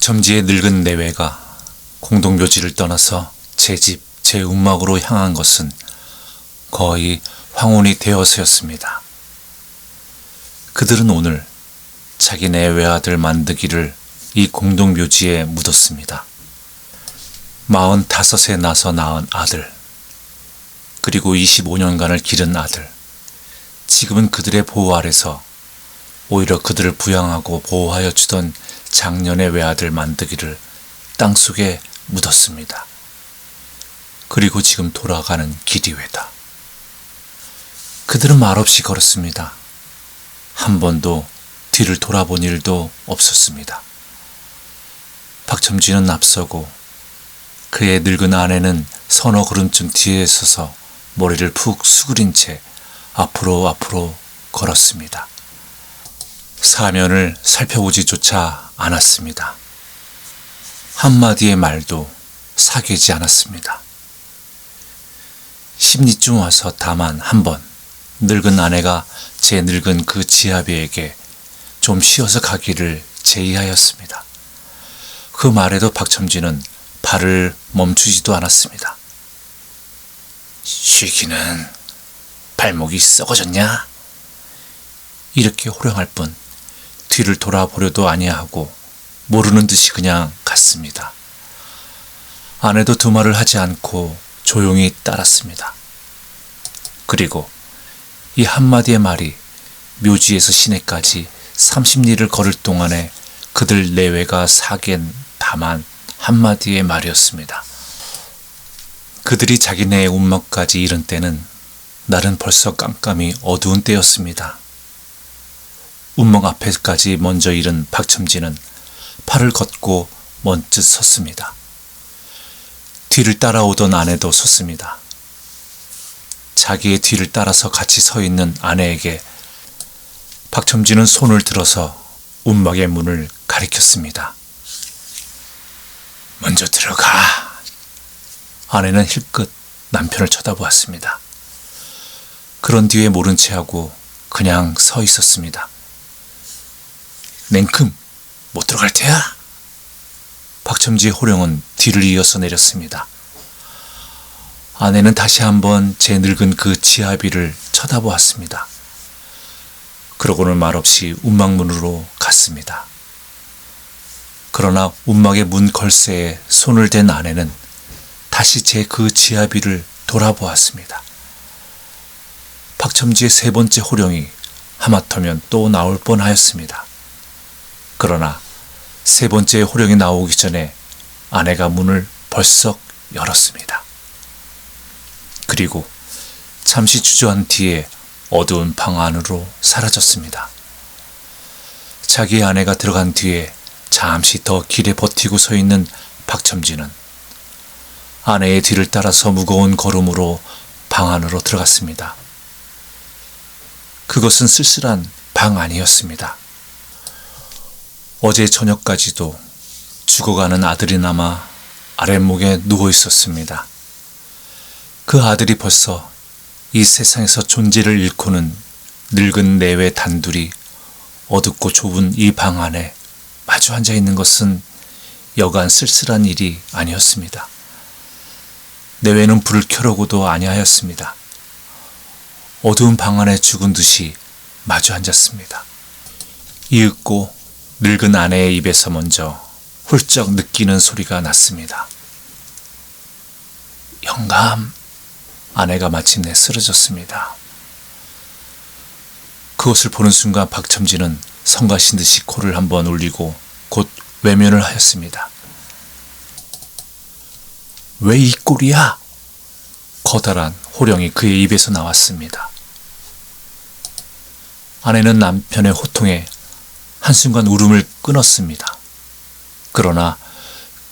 박첨지의 늙은 내외가 공동묘지를 떠나서 제 집, 제 움막으로 향한 것은 거의 황혼이 되어서였습니다. 그들은 오늘 자기네 외아들 만드기를 이 공동묘지에 묻었습니다. 45에 나서 낳은 아들, 그리고 25년간을 기른 아들, 지금은 그들의 보호 아래서 오히려 그들을 부양하고 보호하여 주던 작년의 외아들 만드기를 땅속에 묻었습니다. 그리고 지금 돌아가는 길이외다. 그들은 말없이 걸었습니다. 한 번도 뒤를 돌아본 일도 없었습니다. 박첨지는 앞서고 그의 늙은 아내는 서너 걸음쯤 뒤에 서서 머리를 푹 수그린 채 앞으로 걸었습니다. 사면을 살펴보지조차 않았습니다. 한마디의 말도 사귀지 않았습니다. 심리쯤 와서 다만 한 번 늙은 아내가 제 늙은 그 지아비에게 좀 쉬어서 가기를 제의하였습니다. 그 말에도 박첨지는 발을 멈추지도 않았습니다. 쉬기는 발목이 썩어졌냐? 이렇게 호령할 뿐 뒤를 돌아보려도 아니하고 모르는 듯이 그냥 갔습니다. 아내도 두 말을 하지 않고 조용히 따랐습니다. 그리고 이 한마디의 말이 묘지에서 시내까지 30리를 걸을 동안에 그들 내외가 사귄 다만 한마디의 말이었습니다. 그들이 자기네의 움막까지 이른 때는 날은 벌써 깜깜이 어두운 때였습니다. 움막 앞에까지 먼저 이른 박첨지는 팔을 걷고 먼짓 섰습니다. 뒤를 따라오던 아내도 섰습니다. 자기의 뒤를 따라서 같이 서 있는 아내에게 박첨지는 손을 들어서 움막의 문을 가리켰습니다. 먼저 들어가. 아내는 힐끗 남편을 쳐다보았습니다. 그런 뒤에 모른 채 하고 그냥 서 있었습니다. 냉큼 못 들어갈 테야. 박첨지의 호령은 뒤를 이어서 내렸습니다. 아내는 다시 한번 제 늙은 그 지아비를 쳐다보았습니다. 그러고는 말없이 움막문으로 갔습니다. 그러나 움막의 문 걸쇠에 손을 댄 아내는 다시 제 그 지아비를 돌아보았습니다. 박첨지의 세 번째 호령이 하마터면 또 나올 뻔하였습니다. 그러나 세 번째 호령이 나오기 전에 아내가 문을 벌썩 열었습니다. 그리고 잠시 주저한 뒤에 어두운 방 안으로 사라졌습니다. 자기 아내가 들어간 뒤에 잠시 더 길에 버티고 서 있는 박첨지는 아내의 뒤를 따라서 무거운 걸음으로 방 안으로 들어갔습니다. 그것은 쓸쓸한 방 안이었습니다. 어제 저녁까지도 죽어가는 아들이 남아 아랫목에 누워 있었습니다. 그 아들이 벌써 이 세상에서 존재를 잃고는 늙은 내외 단둘이 어둡고 좁은 이 방 안에 마주 앉아 있는 것은 여간 쓸쓸한 일이 아니었습니다. 내외는 불을 켜려고도 아니하였습니다. 어두운 방 안에 죽은 듯이 마주 앉았습니다. 이윽고 늙은 아내의 입에서 먼저 훌쩍 느끼는 소리가 났습니다. 영감. 아내가 마침내 쓰러졌습니다. 그것을 보는 순간 박첨지는 성가신 듯이 코를 한번 울리고 곧 외면을 하였습니다. 왜 이 꼴이야? 커다란 호령이 그의 입에서 나왔습니다. 아내는 남편의 호통에 한순간 울음을 끊었습니다. 그러나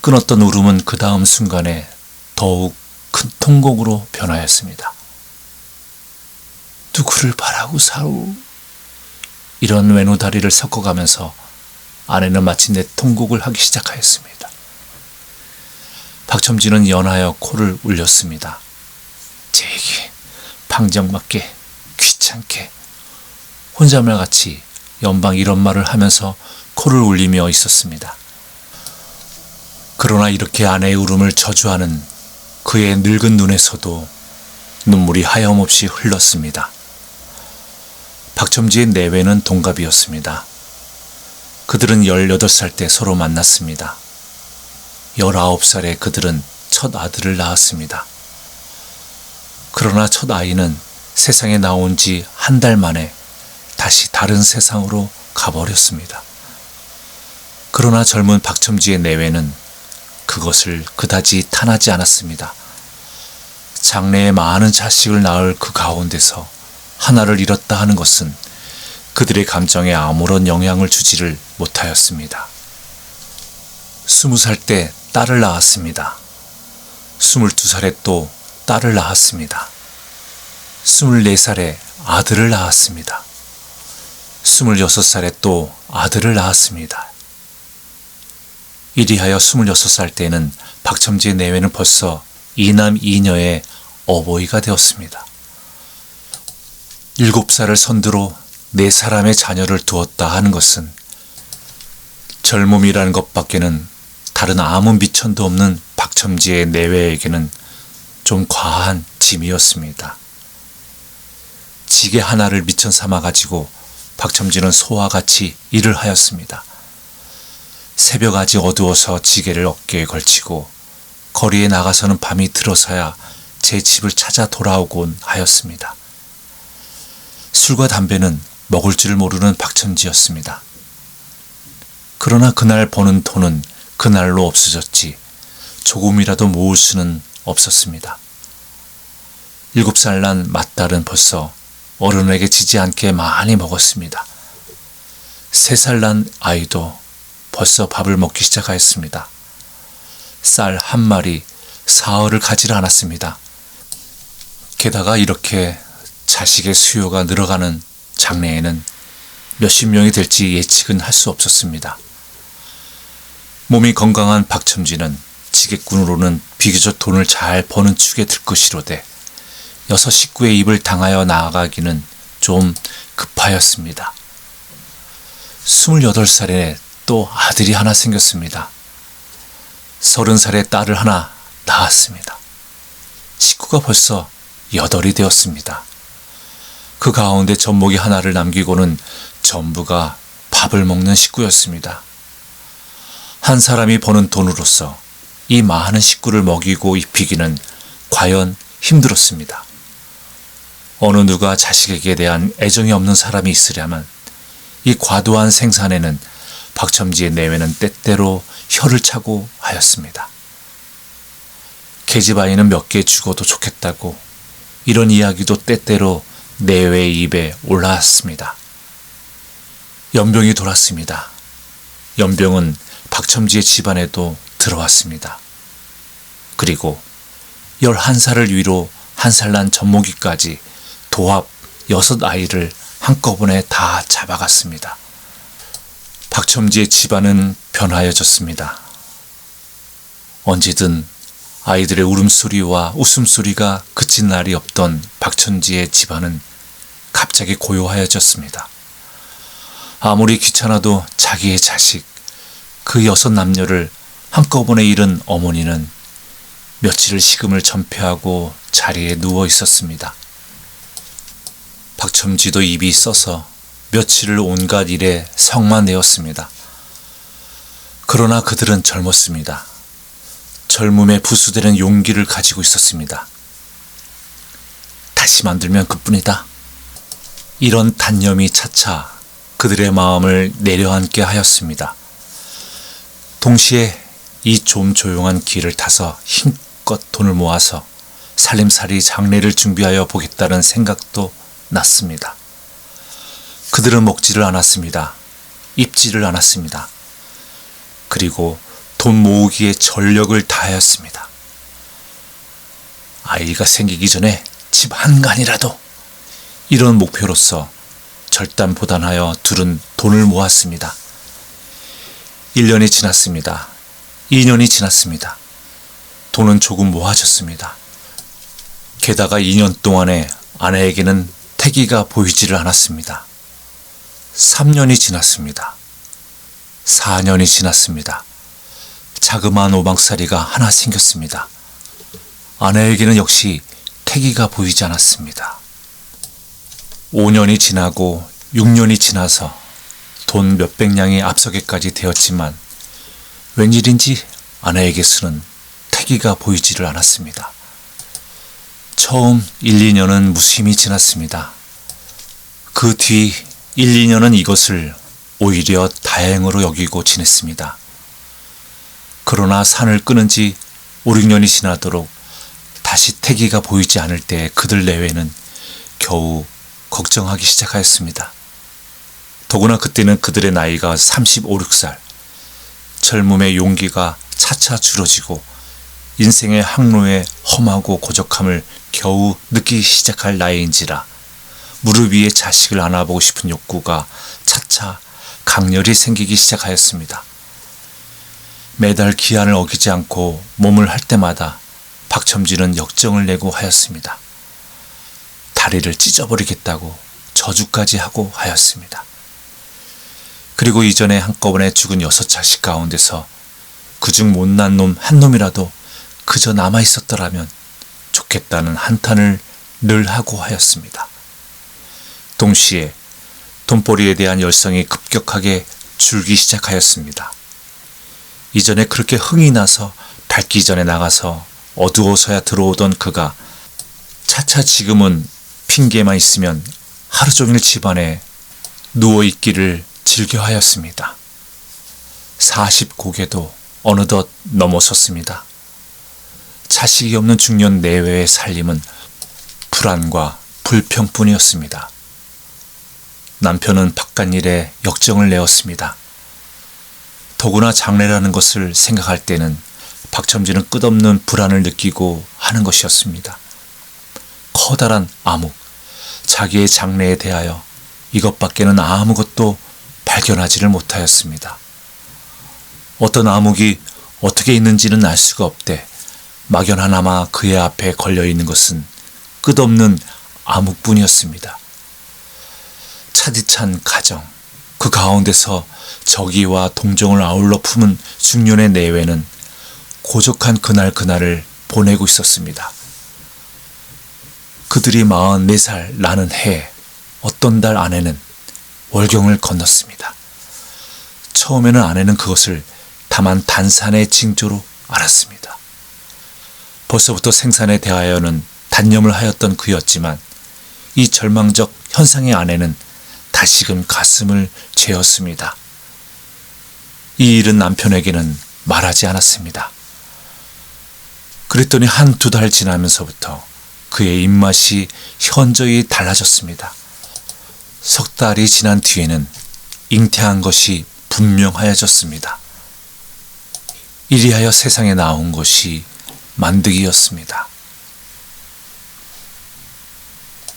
끊었던 울음은 그 다음 순간에 더욱 큰 통곡으로 변하였습니다. 누구를 바라고 사오? 이런 외노다리를 섞어가면서 아내는 마침내 통곡을 하기 시작하였습니다. 박첨지는 연하여 코를 울렸습니다. 제게 방정맞게 귀찮게 혼잣말같이 연방 이런 말을 하면서 코를 울리며 있었습니다. 그러나 이렇게 아내의 울음을 저주하는 그의 늙은 눈에서도 눈물이 하염없이 흘렀습니다. 박첨지의 내외는 동갑이었습니다. 그들은 18살 때 서로 만났습니다. 19살에 그들은 첫 아들을 낳았습니다. 그러나 첫 아이는 세상에 나온 지 한 달 만에 다시 다른 세상으로 가버렸습니다. 그러나 젊은 박첨지의 내외는 그것을 그다지 탄하지 않았습니다. 장래에 많은 자식을 낳을 그 가운데서 하나를 잃었다 하는 것은 그들의 감정에 아무런 영향을 주지를 못하였습니다. 20살 때 딸을 낳았습니다. 22살에 또 딸을 낳았습니다. 24살에 아들을 낳았습니다. 26살에 또 아들을 낳았습니다. 이리하여 26살 때에는 박첨지의 내외는 벌써 이남 이녀의 어버이가 되었습니다. 7살을 선두로 4사람의 자녀를 두었다 하는 것은 젊음이라는 것밖에는 다른 아무 미천도 없는 박첨지의 내외에게는 좀 과한 짐이었습니다. 지게 하나를 미천 삼아가지고 박첨지는 소와 같이 일을 하였습니다. 새벽 아직 어두워서 지게를 어깨에 걸치고 거리에 나가서는 밤이 들어서야 제 집을 찾아 돌아오곤 하였습니다. 술과 담배는 먹을 줄 모르는 박첨지였습니다. 그러나 그날 버는 돈은 그날로 없어졌지 조금이라도 모을 수는 없었습니다. 7살 난 맏딸은 벌써 어른에게 지지 않게 많이 먹었습니다. 3살 난 아이도 벌써 밥을 먹기 시작하였습니다. 쌀 한 마리 사흘을 가지 않았습니다. 게다가 이렇게 자식의 수요가 늘어가는 장래에는 몇십 명이 될지 예측은 할 수 없었습니다. 몸이 건강한 박첨지는 지게꾼으로는 비교적 돈을 잘 버는 축에 들 것이로되 6 식구의 입을 당하여 나아가기는 좀 급하였습니다. 28살에 또 아들이 하나 생겼습니다. 30살에 딸을 하나 낳았습니다. 식구가 벌써 8이 되었습니다. 그 가운데 젖먹이 하나를 남기고는 전부가 밥을 먹는 식구였습니다. 한 사람이 버는 돈으로서 이 많은 식구를 먹이고 입히기는 과연 힘들었습니다. 어느 누가 자식에게 대한 애정이 없는 사람이 있으려면 이 과도한 생산에는 박첨지의 내외는 때때로 혀를 차고 하였습니다. 계집아이는 몇 개 죽어도 좋겠다고 이런 이야기도 때때로 내외의 입에 올라왔습니다. 연병이 돌았습니다. 연병은 박첨지의 집안에도 들어왔습니다. 그리고 11살을 위로 1살 난 젖먹이까지 도합 6아이를 한꺼번에 다 잡아갔습니다. 박첨지의 집안은 변하여졌습니다. 언제든 아이들의 울음소리와 웃음소리가 그친 날이 없던 박첨지의 집안은 갑자기 고요하여졌습니다. 아무리 귀찮아도 자기의 자식, 그 6 남녀를 한꺼번에 잃은 어머니는 며칠을 식음을 전폐하고 자리에 누워 있었습니다. 박첨지도 입이 써서 며칠을 온갖 일에 성만 내었습니다. 그러나 그들은 젊었습니다. 젊음에 부수되는 용기를 가지고 있었습니다. 다시 만들면 그뿐이다. 이런 단념이 차차 그들의 마음을 내려앉게 하였습니다. 동시에 이 좀 조용한 길을 타서 힘껏 돈을 모아서 살림살이 장례를 준비하여 보겠다는 생각도 났습니다. 그들은 먹지를 않았습니다. 입지를 않았습니다. 그리고 돈 모으기에 전력을 다하였습니다. 아이가 생기기 전에 집 한간이라도, 이런 목표로서 절단보단하여 둘은 돈을 모았습니다. 1년이 지났습니다. 2년이 지났습니다. 돈은 조금 모아졌습니다. 게다가 2년 동안에 아내에게는 태기가 보이지를 않았습니다. 3년이 지났습니다. 4년이 지났습니다. 자그마한 오방살이가 하나 생겼습니다. 아내에게는 역시 태기가 보이지 않았습니다. 5년이 지나고 6년이 지나서 돈 몇백 냥이 앞서게까지 되었지만 웬일인지 아내에게서는 태기가 보이지를 않았습니다. 처음 1, 2년은 무심히 지났습니다. 그 뒤 1, 2년은 이것을 오히려 다행으로 여기고 지냈습니다. 그러나 산을 끊은 지 5, 6년이 지나도록 다시 태기가 보이지 않을 때 그들 내외는 겨우 걱정하기 시작하였습니다. 더구나 그때는 그들의 나이가 35, 6살, 젊음의 용기가 차차 줄어지고 인생의 항로의 험하고 고적함을 겨우 느끼기 시작할 나이인지라 무릎 위에 자식을 안아보고 싶은 욕구가 차차 강렬히 생기기 시작하였습니다. 매달 기한을 어기지 않고 몸을 할 때마다 박첨지는 역정을 내고 하였습니다. 다리를 찢어버리겠다고 저주까지 하고 하였습니다. 그리고 이전에 한꺼번에 죽은 6자식 가운데서 그중 못난 놈 한 놈이라도 그저 남아있었더라면 좋겠다는 한탄을 늘 하고 하였습니다. 동시에 돈벌이에 대한 열성이 급격하게 줄기 시작하였습니다. 이전에 그렇게 흥이 나서 밝기 전에 나가서 어두워서야 들어오던 그가 차차 지금은 핑계만 있으면 하루 종일 집안에 누워있기를 즐겨하였습니다. 40고개도 어느덧 넘어섰습니다. 자식이 없는 중년 내외의 살림은 불안과 불평뿐이었습니다. 남편은 바깥일에 역정을 내었습니다. 더구나 장래라는 것을 생각할 때는 박첨지는 끝없는 불안을 느끼고 하는 것이었습니다. 커다란 암흑, 자기의 장래에 대하여 이것밖에는 아무것도 발견하지를 못하였습니다. 어떤 암흑이 어떻게 있는지는 알 수가 없되 막연하나마 그의 앞에 걸려있는 것은 끝없는 암흑뿐이었습니다. 차디찬 가정, 그 가운데서 정의와 동정을 아울러 품은 중년의 내외는 고적한 그날을 보내고 있었습니다. 그들이 44살 나는 해 어떤 달 아내는 월경을 건넜습니다. 처음에는 아내는 그것을 다만 단산의 징조로 알았습니다. 벌써부터 생산에 대하여는 단념을 하였던 그였지만 이 절망적 현상의 아내는 다시금 가슴을 죄었습니다. 이 일은 남편에게는 말하지 않았습니다. 그랬더니 1-2달 지나면서부터 그의 입맛이 현저히 달라졌습니다. 3달이 지난 뒤에는 잉태한 것이 분명하여졌습니다. 이리하여 세상에 나온 것이 만득이였습니다.